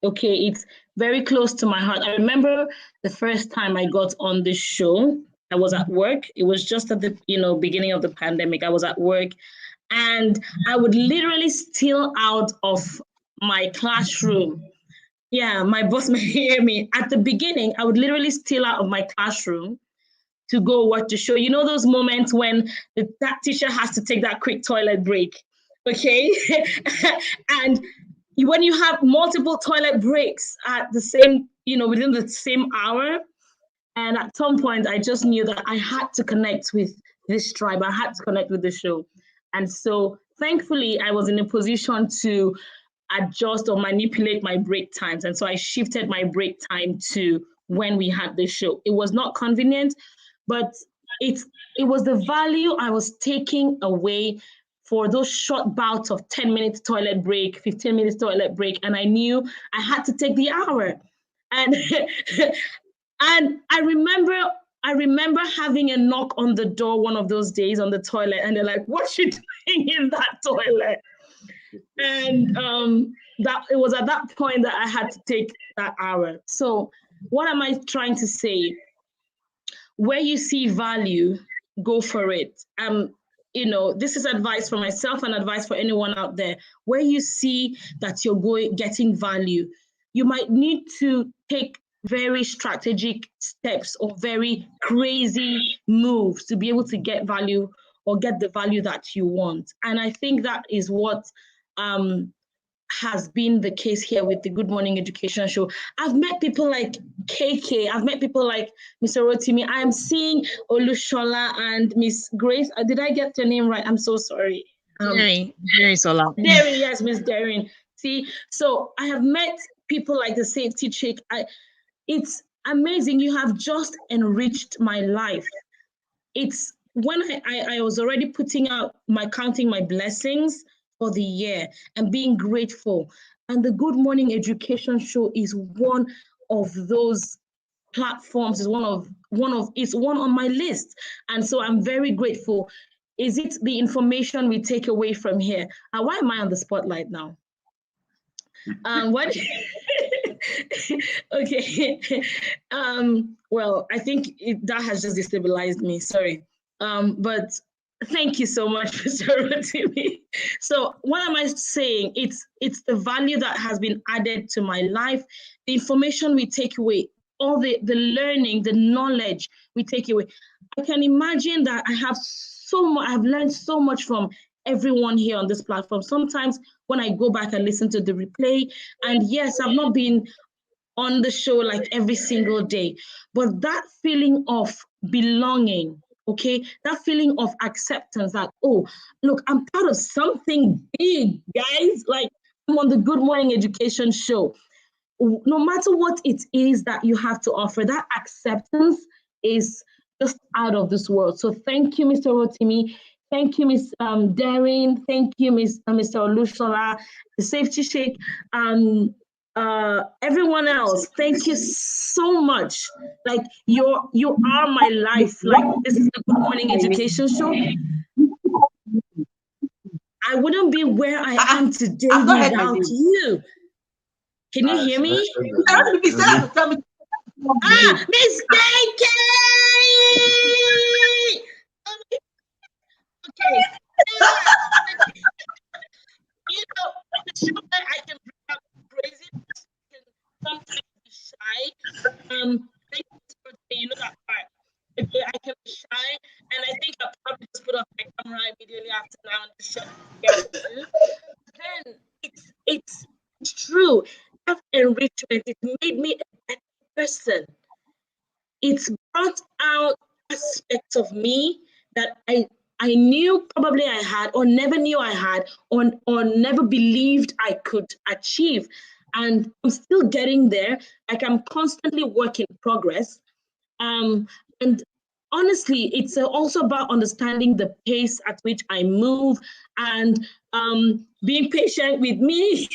Okay, it's very close to my heart. I remember the first time I got on this show, I was at work. It was just at the beginning of the pandemic. I was at work, and I would literally steal out of my classroom. Yeah, my boss may hear me. At the beginning, I would literally steal out of my classroom to go watch the show. You know those moments when that teacher has to take that quick toilet break, okay? And when you have multiple toilet breaks at the same, within the same hour, and at some point, I just knew that I had to connect with this tribe. I had to connect with the show. And so thankfully, I was in a position to adjust or manipulate my break times. And so I shifted my break time to when we had the show. It was not convenient, but it was the value I was taking away for those short bouts of 10 minutes toilet break, 15 minutes toilet break. And I knew I had to take the hour. And and I remember having a knock on the door one of those days on the toilet, and they're like, "What's she doing in that toilet?" And that it was at that point that I had to take that hour. So what am I trying to say? Where you see value, go for it. This is advice for myself and advice for anyone out there. Where you see that you're getting value, you might need to take very strategic steps or very crazy moves to be able to get value or get the value that you want. And I think that is what has been the case here with the Good Morning Education Show. I've met people like KK. I've met people like Mr. Rotimi. I'm seeing Olushola and Miss Grace. Did I get your name right? I'm so sorry. Very Sola. Darren, yes, Miss Darren. See, so I have met people like the safety chick. It's amazing. You have just enriched my life. It's when I was already putting out counting my blessings for the year and being grateful. And the Good Morning Education Show is one of those platforms, is one on my list. And so I'm very grateful. Is it the information we take away from here? Why am I on the spotlight now? What? Okay. Well, I think that has just destabilized me. Sorry. But thank you so much, Mr. Rotimi. So what am I saying? It's the value that has been added to my life, the information we take away, all the learning, the knowledge we take away. I can imagine that I have I've learned so much from everyone here on this platform. Sometimes when I go back and listen to the replay, and yes, I've not been on the show like every single day, but that feeling of belonging, okay, that feeling of acceptance that, oh, look, I'm part of something big, guys. Like, I'm on the Good Morning Education Show. No matter what it is that you have to offer, that acceptance is just out of this world. So thank you, Mr. Rotimi. Thank you, Ms. Darren. Thank you, Mr. Olushola, the safety shake, everyone else. Thank you so much. Like, you are my life. Like, this is the Good Morning Education Show. I wouldn't be where I am today without you. Can you hear me? Miss KK! Okay. You know, the show that I can bring up crazy, I can sometimes be shy. You know that part. Okay, I can be shy, and I think I'll probably just put off my camera immediately after now and just shut it. Then it's true. That enrichment, it made me a better person. It's brought out aspects of me that I knew probably I had, or never knew I had, or never believed I could achieve. And I'm still getting there. Like, I'm constantly work in progress. And honestly, it's also about understanding the pace at which I move and being patient with me.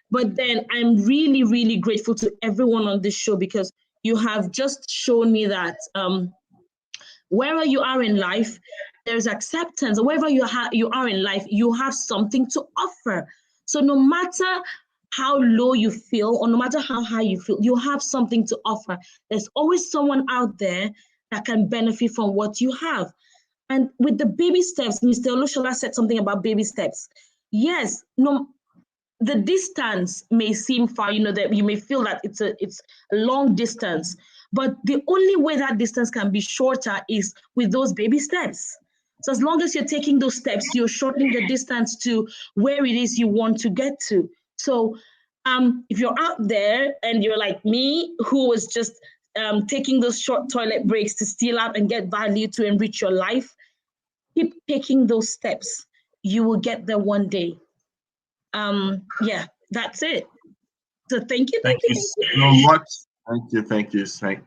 But then I'm really, really grateful to everyone on this show, because you have just shown me that wherever you are in life, there's acceptance. Wherever you are in life, you have something to offer. So no matter how low you feel, or no matter how high you feel, you have something to offer. There's always someone out there that can benefit from what you have. And with the baby steps, Mr. Olushola said something about baby steps. Yes, no, the distance may seem far, that you may feel that it's a long distance, but the only way that distance can be shorter is with those baby steps. So as long as you're taking those steps, you're shortening the distance to where it is you want to get to. So if you're out there and you're like me, who was just taking those short toilet breaks to steal out and get value to enrich your life, keep taking those steps. You will get there one day. Yeah, that's it. So thank you so much.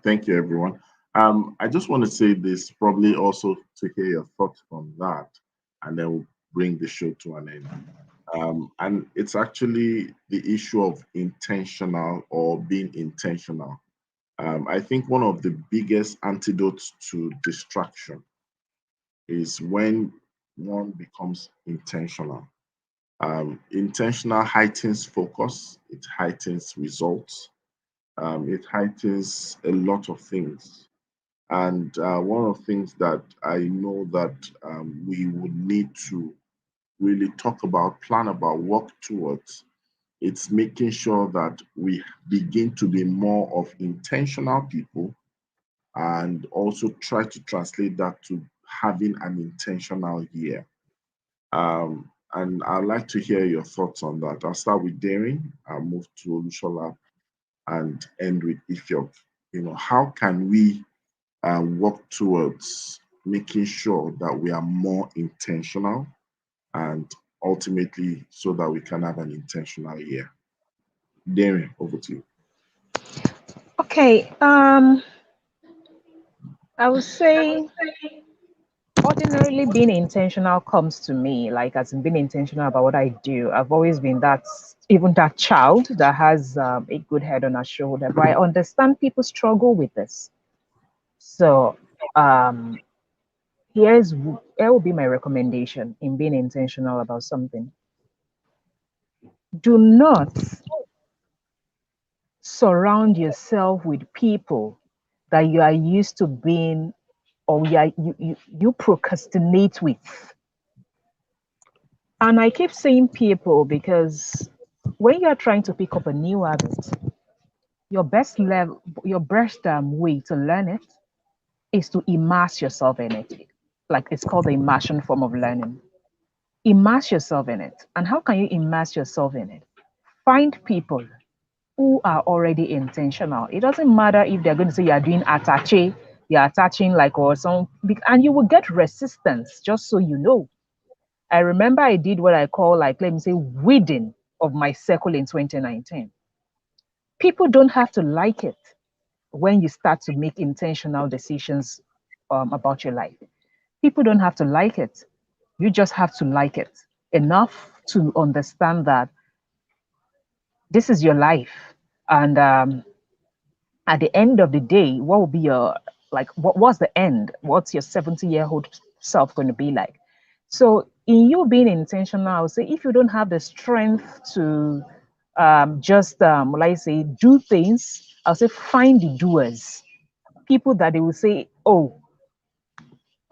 Thank you, everyone. I just want to say this, probably also to hear your thoughts on that, and then we'll bring the show to an end. And it's actually the issue of intentional or being intentional. I think one of the biggest antidotes to distraction is when one becomes intentional. Intentional heightens focus, it heightens results, it heightens a lot of things. And one of the things that I know that we would need to really talk about, plan about, work towards it's making sure that we begin to be more of intentional people and also try to translate that to having an intentional year. And I'd like to hear your thoughts on that. I'll start with Daring, I'll move to Olushola, and end with Ifyok. How can we work towards making sure that we are more intentional and ultimately so that we can have an intentional year? Darren, over to you. Okay. I would say ordinarily being intentional comes to me, like as in being intentional about what I do. I've always been even that child that has a good head on her shoulder, but I understand people struggle with this. So um, here will be my recommendation in being intentional about something. Do not surround yourself with people that you are used to being, or you procrastinate with. And I keep saying people because when you are trying to pick up a new habit, your best way to learn it is to immerse yourself in it. Like it's called the immersion form of learning. Immerse yourself in it. And how can you immerse yourself in it? Find people who are already intentional. It doesn't matter if they're going to say you're doing attache, you're attaching like or some, and you will get resistance, just so you know. I remember I did what I call, like, let me say, weeding of my circle in 2019. People don't have to like it when you start to make intentional decisions about your life. People don't have to like it. You just have to like it enough to understand that this is your life. And at the end of the day, what will be what's the end? What's your 70-year-old self going to be like? So in you being intentional, I would say if you don't have the strength to do things, I'll say find the doers. People that they will say, oh,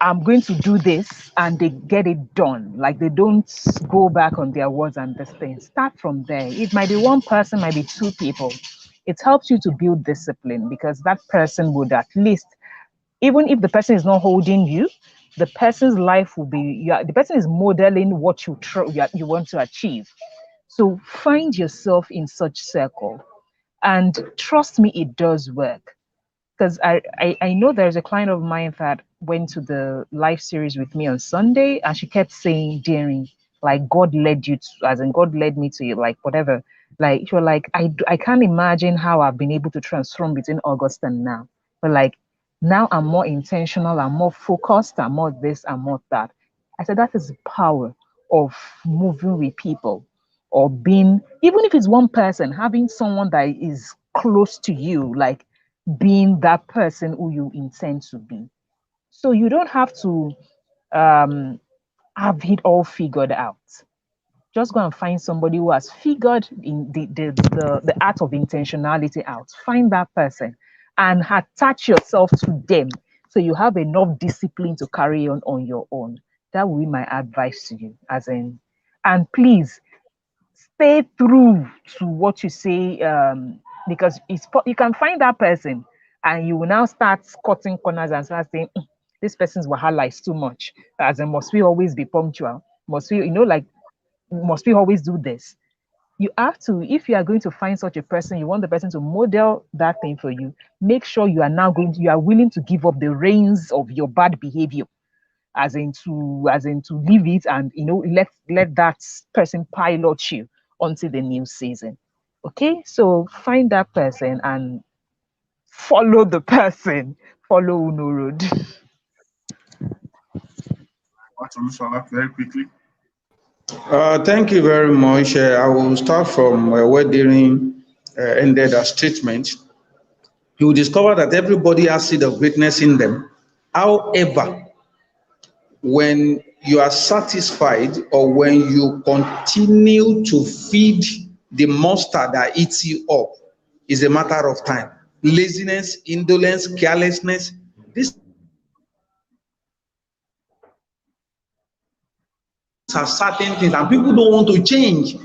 I'm going to do this, and they get it done. Like they don't go back on their words and this thing. Start from there. It might be one person, might be two people. It helps you to build discipline because that person would at least, even if the person is not holding you, the person's life will be, the person is modeling what you want to achieve. So find yourself in such circle, and trust me, it does work. Because I know there's a client of mine that went to the live series with me on Sunday, and she kept saying, Daring, like God led you to, as in God led me to you, like whatever. Like you're like, I can't imagine how I've been able to transform between August and now. But like now I'm more intentional, I'm more focused, I'm more this, I'm more that. I said that is the power of moving with people, or being, even if it's one person, having someone that is close to you, like being that person who you intend to be. So you don't have to um, have it all figured out. Just go and find somebody who has figured in the art of intentionality out. Find that person and attach yourself to them so you have enough discipline to carry on your own. That will be my advice to you. And please stay true to what you say, because you can find that person and you will now start cutting corners and start saying, this person's wahala is too much. As in, must we always be punctual? Must we, must we always do this? You have to, if you are going to find such a person, you want the person to model that thing for you, make sure you are willing to give up the reins of your bad behavior, as in to leave it, and let that person pilot you until the new season. Okay, so find that person and follow the person, follow Uno Road. What Olushola, very quickly? Thank you very much. I will start from where Daring ended her statement. You will discover that everybody has seed of greatness in them. However, when you are satisfied, or when you continue to feed the monster that eats you up, is a matter of time. Laziness, indolence, carelessness, these are certain things, and people don't want to change.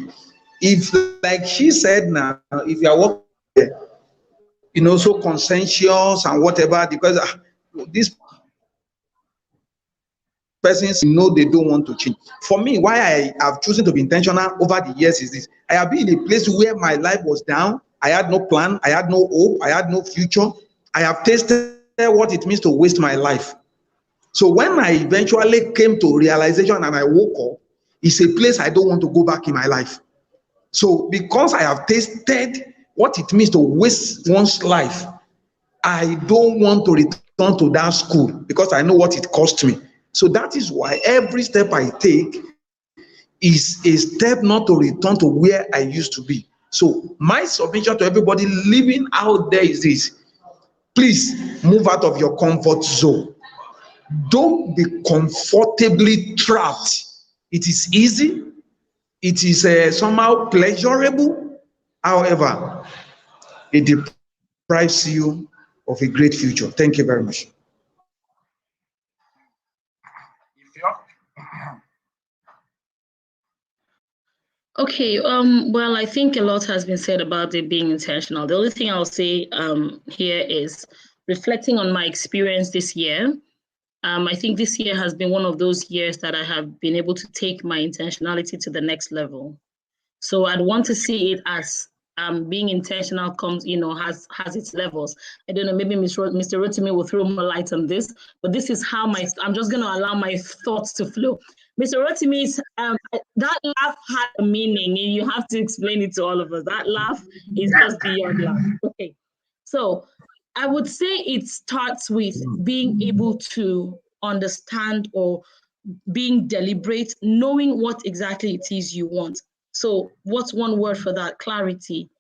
If like she said now, if you are working, so conscientious and whatever, because this persons they don't want to change. For me, why I have chosen to be intentional over the years is this: I have been in a place where my life was down. I had no plan, I had no hope, I had no future. I have tasted what it means to waste my life. So when I eventually came to realization and I woke up, it's a place I don't want to go back in my life. So because I have tasted what it means to waste one's life, I don't want to return to that school because I know what it cost me. So that is why every step I take is a step not to return to where I used to be. So my submission to everybody living out there is this: please move out of your comfort zone. Don't be comfortably trapped. It is easy, it is somehow pleasurable. However, it deprives you of a great future. Thank you very much. Okay, well, I think a lot has been said about it being intentional. The only thing I'll say here is reflecting on my experience this year. I think this year has been one of those years that I have been able to take my intentionality to the next level. So I'd want to see it as being intentional comes, has its levels. I don't know, maybe Mr. Rotimi will throw more light on this, but this is how I'm just going to allow my thoughts to flow. Mr. Rotimi's, that laugh had a meaning, and you have to explain it to all of us. That laugh is just beyond laugh. Okay, so I would say it starts with being able to understand or being deliberate, knowing what exactly it is you want. So what's one word for that? Clarity.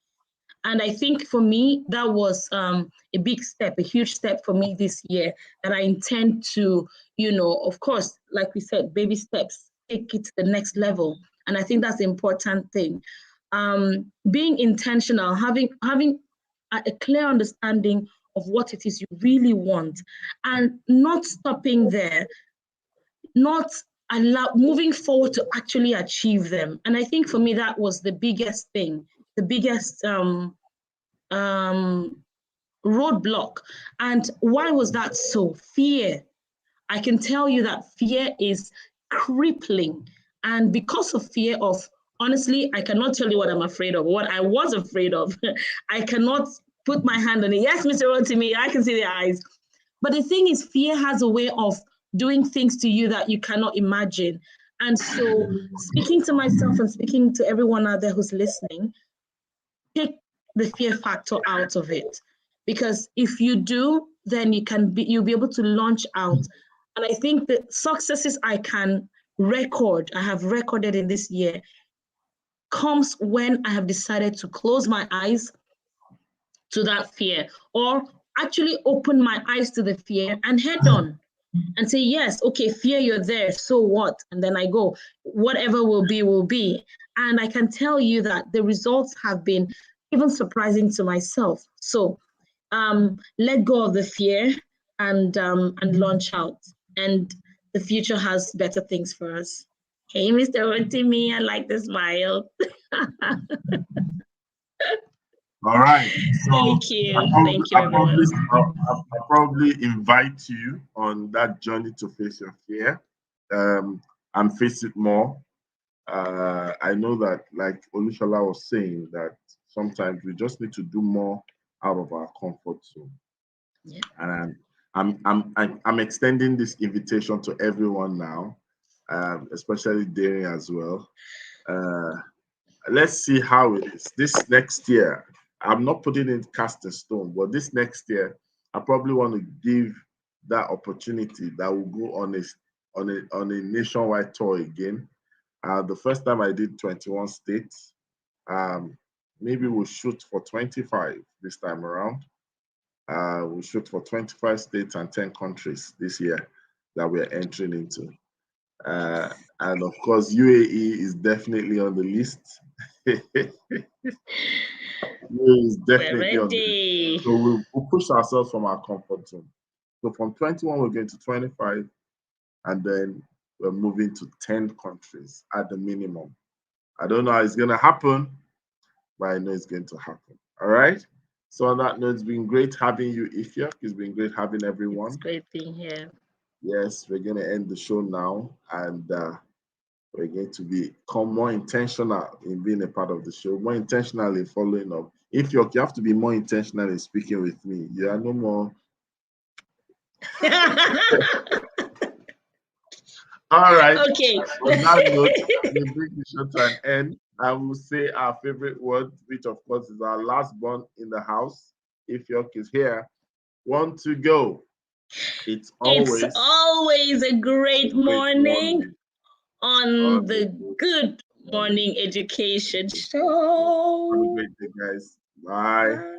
And I think for me, that was a big step, a huge step for me this year that I intend to, of course, like we said, baby steps, take it to the next level. And I think that's the important thing. Being intentional, having a clear understanding of what it is you really want and not stopping there, not moving forward to actually achieve them. And I think for me, that was the biggest thing, the biggest roadblock. And why was that so? Fear. I can tell you that fear is crippling. And because of fear of, honestly, I cannot tell you what I'm afraid of, what I was afraid of. I cannot put my hand on it. Yes, Mr. Rotimi, I can see the eyes. But the thing is, fear has a way of doing things to you that you cannot imagine. And so speaking to myself and speaking to everyone out there who's listening, take the fear factor out of it. Because if you do, then you'll be able to launch out. And I think the successes I have recorded in this year comes when I have decided to close my eyes to that fear, or actually open my eyes to the fear and head on and say, yes, okay, fear, you're there, so what? And then I go, whatever will be, will be. And I can tell you that the results have been even surprising to myself. So let go of the fear and launch out. And the future has better things for us. Hey, Mr. Rotimi, I like the smile. All right. So Thank you. Thank you, everyone. I'll probably invite you on that journey to face your fear and face it more. I know that, like Olushola was saying, that sometimes we just need to do more out of our comfort zone. Yeah. And I'm extending this invitation to everyone now, especially Darian as well. Let's see how it is this next year. I'm not putting in cast in stone, but this next year, I probably want to give that opportunity that will go on a nationwide tour again. The first time I did 21 states. Maybe we'll shoot for 25 this time around. We'll shoot for 25 states and 10 countries this year that we're entering into. And of course, UAE is definitely on the list. Is definitely on the list. So we'll push ourselves from our comfort zone. So from 21, we're going to 25, and then we're moving to 10 countries at the minimum. I don't know how it's going to happen, but I know it's going to happen. All right. So on that note, it's been great having you, Ifyok. It's been great having everyone. It's great being here. Yes, we're going to end the show now, and we're going to become more intentional in being a part of the show, more intentional in following up. Ifyok, you have to be more intentional in speaking with me. You are no more. All right. Okay. On that note, we bring the show to an end. I will say our favorite word, which of course is our last born in the house. Ifyok is here. 1 to go. It's always a great morning on the Good Morning Education Show. Have a great day, guys. Bye. Bye.